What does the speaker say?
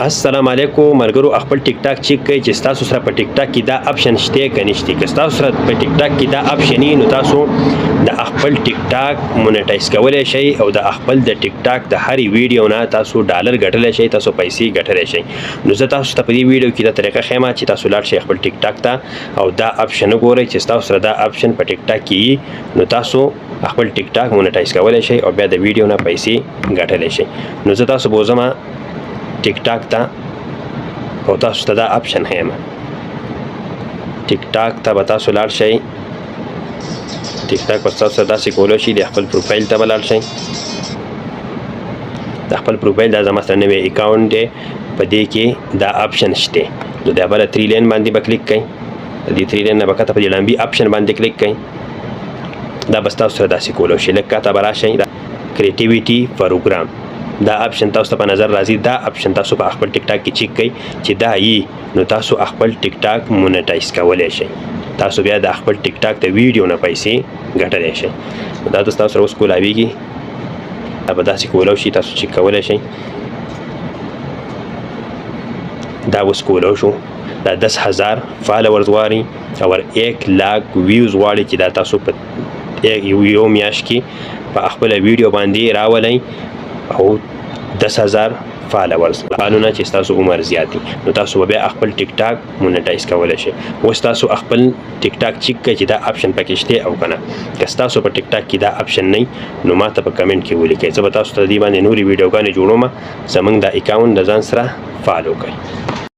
السلام علیکم ملګرو خپل ټیک ټاک چیک کړئ چې تاسو سره په ټیک ټاک کې دا اپشن شته که نشته. که تاسو سره په ټیک ټاک کې دا اپشن وي نو تاسو د خپل ټیک ټاک مونیټایز کولی شئ او د خپل د ټیک ټاک د هرې ویډیو نه تاسو ډالر ګټلی شئ، تاسو پیسې ګټلی شئ. نو زه تاسو ته په دې ویډیو کې دا طریقه ښیم چې تاسو لاړ شئ خپل ټیک ټاک ته او دا اپشن وګورئ چې تاسو سره دا اپشن په ټیک ټاک کې وي نو تاسو خپل ټیک ټاک مونیټایز کولی شئ او بیا د ویډیو نه پیسې ګټلی شئ. نو زه تاسو بوزم ټیک ټاک ته او تاسو ته دا اپشن ښیم. ټیک ټاک ته به تاسو لاړ شئ. ټیک ټاک به تاسو داسې کولی شئ د خپل پروفایل ته به لاړ شئ. د خپل پروفایل دا زما سره نوی اکاونټ دی، په دې کې دا اپشن شته. نو دا بله 3 لین باندې به کلیک کئ. د دې 3 لین نه به کته په دې لامبي اپشن باندې کلیک کئ. دا به تاسو سره داسې کولی شئ. لږ کته به راشئ کریټیویټي پروګرام دا اپشن تاسو ته په نظر راځي. دا اپشن تاسو په خپل ټیک ټاک کې چیک کړئ چې دا یي نو تاسو خپل ټیک ټاک مونیټایز کولی شئ. تاسو بیا د خپل ټیک ټاک د ویډیو نه پیسې ګټلی شئ. دا تاسو سره اوس کولاویږي، دا به داسې کولی شي، تاسو چیک کولی شئ. دا اوس کولی شو. دا 10,000 فالوورز غواړي او 1 لاک ویوز غواړي چې دا تاسو په یو میاشت کې په خپله ویډیو باندې راولئ او 10,000 فالوورز قانونه چې تاسو عمر زیاتی نو تاسو بیا خپل ټیک ټاک مونیټایز کولی شئ. اوس تاسو خپل ټیک ټاک چیک کړئ چې دا اپشن پکې شته او که نه. که تاسو په ټیک ټاک کې دا اپشن نه نو ما ته په کمنټ کې ولیکئ. زه به تاسو ته دې باندې نورې ویډیوګانې جوړوم. زموږ دا اکاونټ د ځان سره فالو کړئ.